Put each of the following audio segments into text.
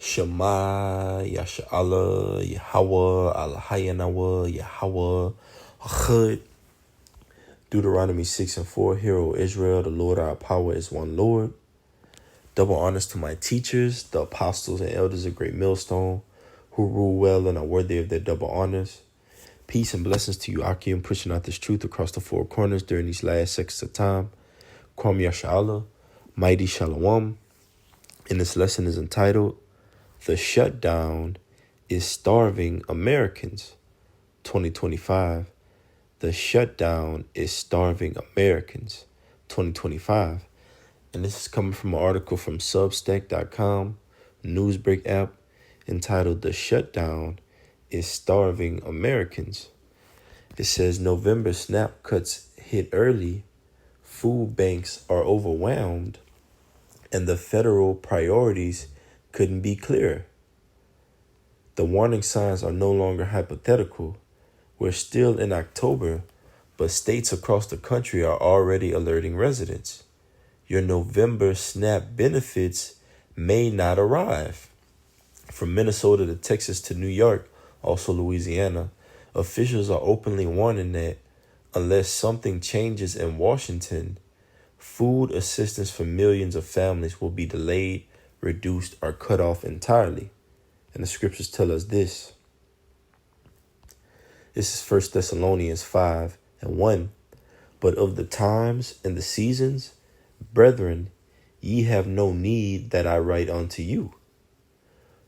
Shema, Yasha'Allah, Yahweh, Al-Hayanawa, Yahweh, Achud. Deuteronomy 6:4, Hear, O Israel, the Lord our power is one Lord. Double honors to my teachers, the apostles and elders of Great Millstone, who rule well and are worthy of their double honors. Peace and blessings to you, Akim, pushing out this truth across the four corners during these last seconds of time. Kwam Yasha'Allah, Mighty Shalom. And this lesson is entitled, The Shutdown is Starving Americans, 2025. The shutdown is starving Americans, 2025. And this is coming from an article from Substack.com, Newsbreak app, entitled The Shutdown is Starving Americans. It says November SNAP cuts hit early, food banks are overwhelmed, and the federal priorities couldn't be clearer. The warning signs are no longer hypothetical. We're still in October, but states across the country are already alerting residents. Your November SNAP benefits may not arrive. From Minnesota to Texas to New York, also Louisiana, officials are openly warning that unless something changes in Washington, food assistance for millions of families will be delayed, reduced, or cut off entirely. And the scriptures tell us this. This is 1 Thessalonians 5:1. But of the times and the seasons, brethren, ye have no need that I write unto you.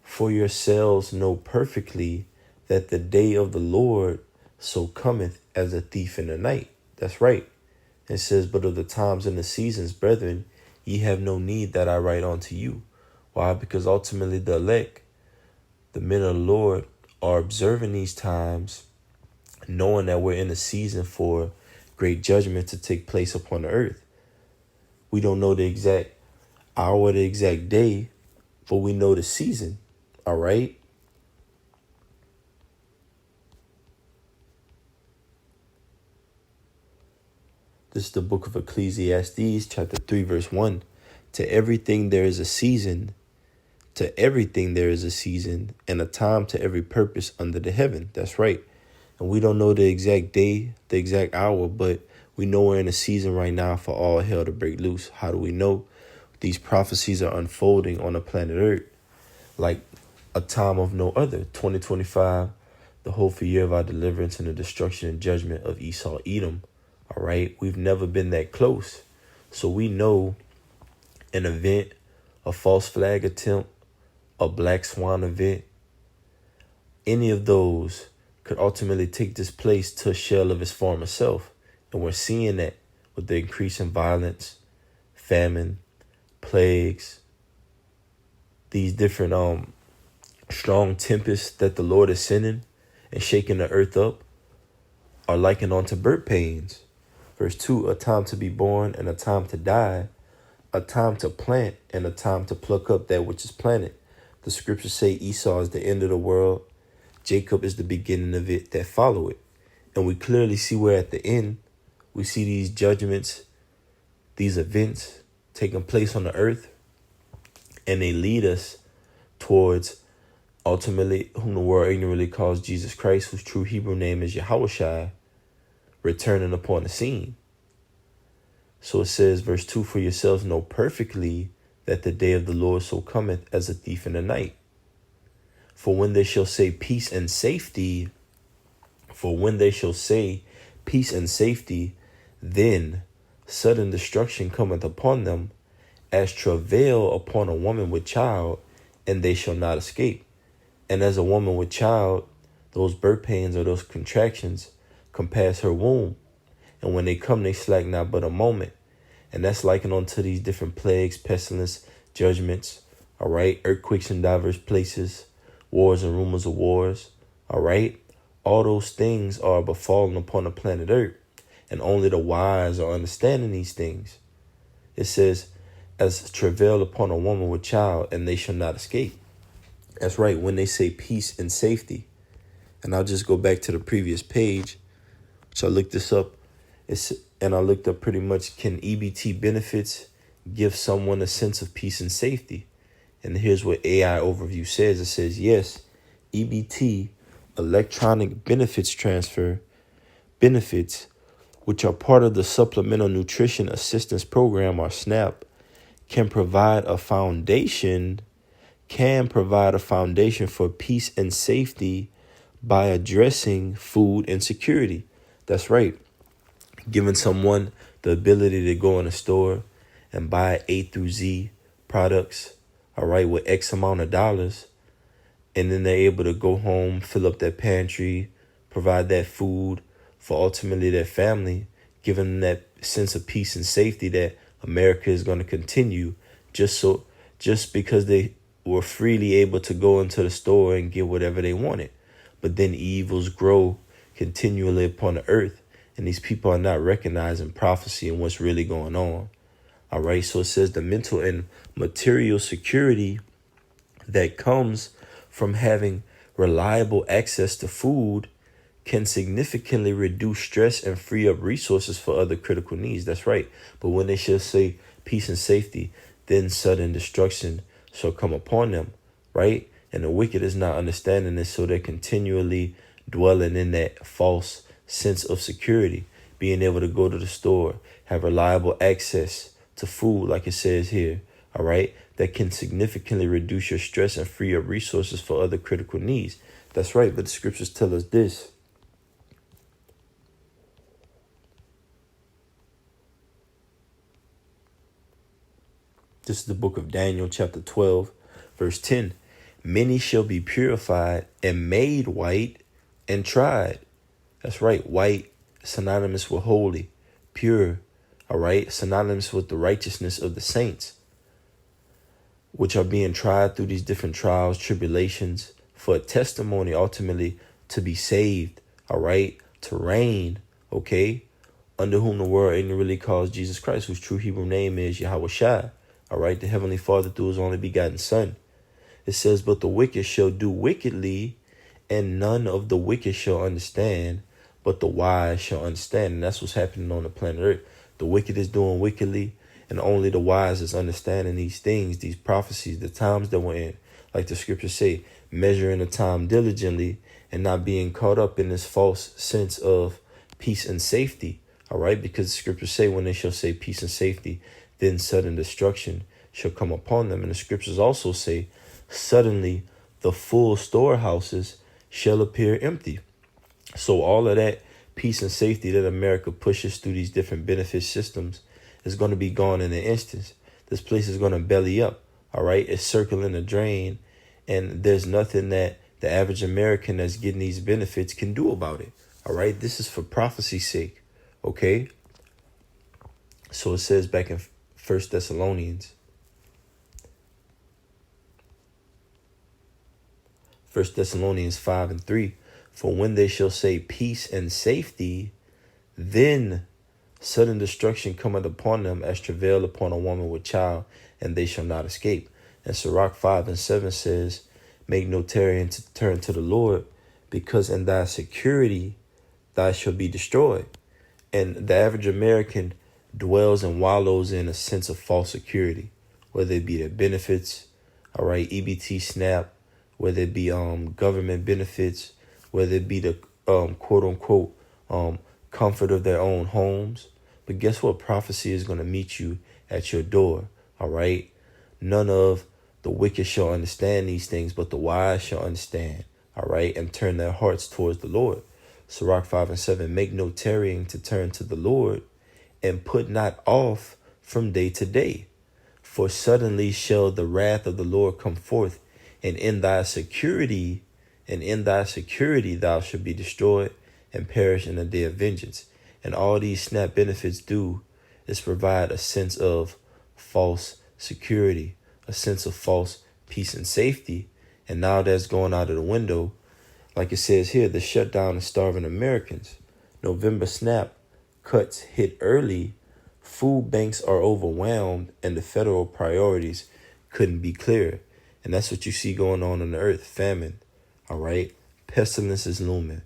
For yourselves know perfectly that the day of the Lord so cometh as a thief in the night. That's right. It says, but of the times and the seasons, brethren, ye have no need that I write unto you. Why? Because ultimately the elect, the men of the Lord, are observing these times, knowing that we're in a season for great judgment to take place upon the earth. We don't know the exact hour, the exact day, but we know the season. All right. This is the book of Ecclesiastes, chapter 3, verse 1. To everything there is a season. To everything there is a season, and a time to every purpose under the heaven. That's right. And we don't know the exact day, the exact hour, but we know we're in a season right now for all hell to break loose. How do we know? These prophecies are unfolding on the planet Earth like a time of no other. 2025, the hopeful year of our deliverance and the destruction and judgment of Esau, Edom. All right. We've never been that close. So we know an event, a false flag attempt, a black swan event, any of those could ultimately take this place to a shell of its former self. And we're seeing that with the increase in violence, famine, plagues, these different strong tempests that the Lord is sending and shaking the earth up are likened onto birth pains. Verse 2, a time to be born and a time to die, a time to plant and a time to pluck up that which is planted. The scriptures say Esau is the end of the world. Jacob is the beginning of it that follow it. And we clearly see where at the end, we see these judgments, these events taking place on the earth. And they lead us towards ultimately whom the world ignorantly calls Jesus Christ, whose true Hebrew name is Yahushua, returning upon the scene. So it says, verse 2, for yourselves know perfectly that the day of the Lord so cometh as a thief in the night. For when they shall say peace and safety, then sudden destruction cometh upon them, as travail upon a woman with child, and they shall not escape. And as a woman with child, those birth pains or those contractions compass her womb. And when they come, they slack not but a moment. And that's likened unto these different plagues, pestilence, judgments, all right, earthquakes in diverse places, wars and rumors of wars, all right. All those things are befallen upon the planet Earth, and only the wise are understanding these things. It says, as travail upon a woman with child, and they shall not escape. That's right, when they say peace and safety. And I'll just go back to the previous page. So I looked this up. And I looked up pretty much, can EBT benefits give someone a sense of peace and safety? And here's what AI Overview says. It says, yes, EBT, electronic benefits transfer, benefits, which are part of the Supplemental Nutrition Assistance Program, or SNAP, can provide a foundation for peace and safety by addressing food insecurity. That's right. Giving someone the ability to go in a store and buy A through Z products, all right, with X amount of dollars. And then they're able to go home, fill up their pantry, provide that food for ultimately their family, giving them that sense of peace and safety that America is going to continue just because they were freely able to go into the store and get whatever they wanted. But then evils grow continually upon the earth, and these people are not recognizing prophecy and what's really going on. All right, so it says the mental and material security that comes from having reliable access to food can significantly reduce stress and free up resources for other critical needs. That's right. But when they shall say peace and safety, then sudden destruction shall come upon them, right? And the wicked is not understanding this, so they're continually dwelling in that false sense of security, being able to go to the store, have reliable access to food, like it says here, all right? That can significantly reduce your stress and free up resources for other critical needs. That's right, but the scriptures tell us this. This is the book of Daniel, chapter 12, verse 10. Many shall be purified and made white and tried. That's right, white, synonymous with holy, pure, all right, synonymous with the righteousness of the saints, which are being tried through these different trials, tribulations, for a testimony ultimately to be saved, all right, to reign, okay, under whom the world ignorantly calls Jesus Christ, whose true Hebrew name is Yahweh Shai, all right, the Heavenly Father through his only begotten Son. It says, but the wicked shall do wickedly, and none of the wicked shall understand, but the wise shall understand. And that's what's happening on the planet Earth. The wicked is doing wickedly, and only the wise is understanding these things, these prophecies, the times that we're in. Like the scriptures say, measuring the time diligently and not being caught up in this false sense of peace and safety. All right, because the scriptures say when they shall say peace and safety, then sudden destruction shall come upon them. And the scriptures also say, suddenly the full storehouses shall appear empty. So all of that peace and safety that America pushes through these different benefit systems is going to be gone in an instant. This place is going to belly up. All right. It's circling the drain. And there's nothing that the average American that's getting these benefits can do about it. All right. This is for prophecy's sake. OK, so it says back in 1 Thessalonians. 1 Thessalonians 5:3. For when they shall say peace and safety, then sudden destruction cometh upon them as travail upon a woman with child, and they shall not escape. And Sirach 5:7 says, make no tarrying to turn to the Lord, because in thy security thou shalt be destroyed. And the average American dwells and wallows in a sense of false security, whether it be their benefits, all right, EBT, SNAP, whether it be government benefits, whether it be the quote unquote comfort of their own homes. But guess what? Prophecy is going to meet you at your door. All right. None of the wicked shall understand these things, but the wise shall understand. All right. And turn their hearts towards the Lord. Sirach 5:7. Make no tarrying to turn to the Lord, and put not off from day to day. For suddenly shall the wrath of the Lord come forth, and in thy security thou shalt be destroyed and perish in the day of vengeance. And all these SNAP benefits do is provide a sense of false security, a sense of false peace and safety. And now that's going out of the window. Like it says here, the shutdown is starving Americans. November SNAP cuts hit early. Food banks are overwhelmed, and the federal priorities couldn't be clearer. And that's what you see going on the earth. Famine. All right. Pestilence is looming.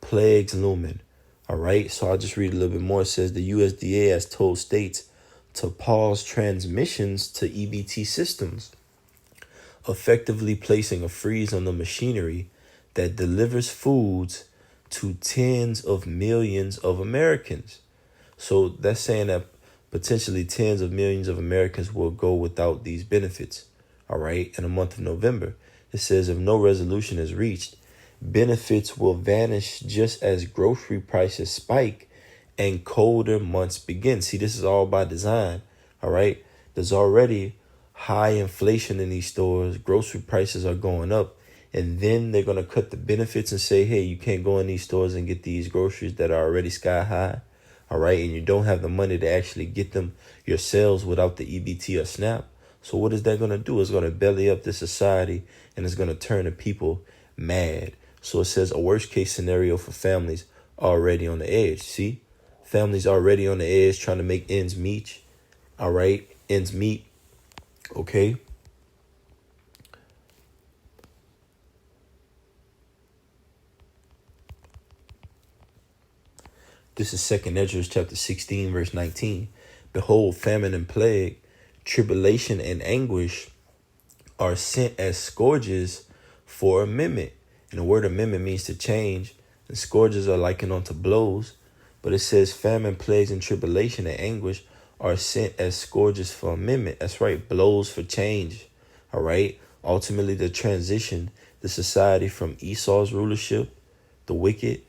Plagues looming. All right. So I'll just read a little bit more. It says the USDA has told states to pause transmissions to EBT systems effectively placing a freeze on the machinery that delivers foods to tens of millions of Americans. So that's saying that potentially tens of millions of Americans will go without these benefits. All right. In the month of November, it says if no resolution is reached, benefits will vanish just as grocery prices spike and colder months begin. See, this is all by design. All right. There's already high inflation in these stores. Grocery prices are going up. And then they're going to cut the benefits and say, hey, you can't go in these stores and get these groceries that are already sky high. All right. And you don't have the money to actually get them yourselves without the EBT or SNAP. So what is that going to do? It's going to belly up the society and it's going to turn the people mad. So it says a worst case scenario for families already on the edge. See, families already on the edge trying to make ends meet. All right. Ends meet. Okay. This is 2nd Ezra chapter 16, verse 19. Behold, famine and plague, tribulation and anguish are sent as scourges for a minute. And the word amendment means to change. And scourges are likened unto blows. But it says famine, plagues, and tribulation and anguish are sent as scourges for amendment. That's right. Blows for change. All right. Ultimately, the transition, the society from Esau's rulership, the wicked,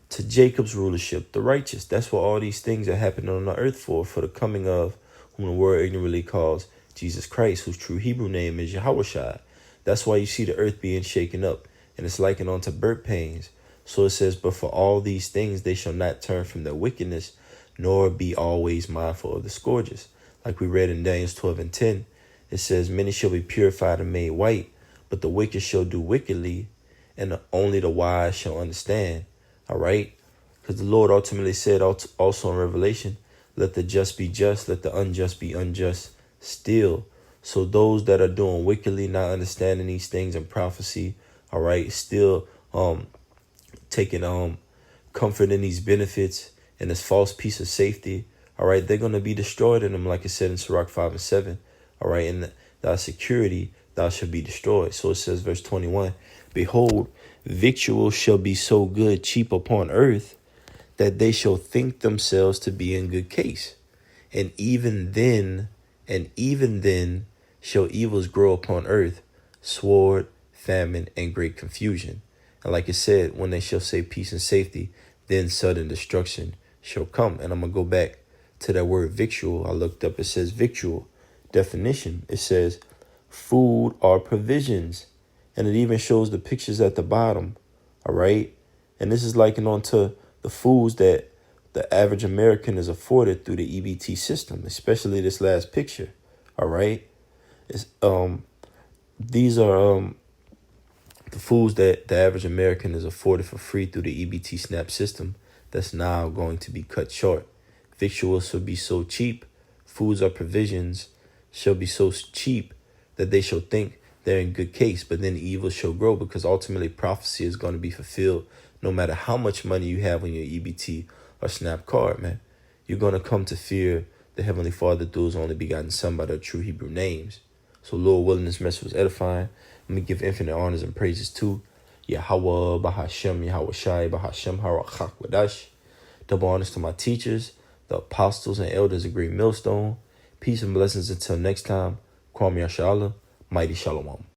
to Jacob's rulership, the righteous. That's what all these things are happening on the earth for the coming of whom the world ignorantly calls Jesus Christ, whose true Hebrew name is Yahushua. That's why you see the earth being shaken up, and it's likened unto birth pains. So it says, but for all these things they shall not turn from their wickedness, nor be always mindful of the scourges. Like we read in Daniel 12 and 10, it says, many shall be purified and made white, but the wicked shall do wickedly, and only the wise shall understand. All right. Because the Lord ultimately said also in Revelation, let the just be just, let the unjust be unjust still. So those that are doing wickedly, not understanding these things in prophecy, all right, still taking comfort in these benefits and this false piece of safety, all right, they're going to be destroyed in them, like it said in Sirach 5 and 7. All right. And thy security, thou shalt be destroyed. So it says, verse 21, behold, victuals shall be so good, cheap upon earth, that they shall think themselves to be in good case. And even then shall evils grow upon earth, sword, famine, and great confusion. And like it said, when they shall say peace and safety, then sudden destruction shall come. And I'm going to go back to that word victual. I looked up, it says victual. Definition, it says food or provisions. And it even shows the pictures at the bottom. All right. And this is likened on to the foods that the average American is afforded through the EBT system, especially this last picture. All right. It's, these are the foods that the average American is afforded for free through the EBT SNAP system that's now going to be cut short. Victuals shall be so cheap, foods or provisions shall be so cheap that they shall think they're in good case, but then evil shall grow, because ultimately prophecy is going to be fulfilled no matter how much money you have on your EBT or SNAP card, man. You're going to come to fear the Heavenly Father through His only begotten Son by their true Hebrew names. So Lord willing, this message was edifying. Let me give infinite honors and praises to Yahweh, Bahashem, Yahweh Shai, Bahashem, Harachak Wadash. Double honors to my teachers, the apostles and elders of Great Millstone. Peace and blessings until next time. Kwame Yashala. Mighty Shalom.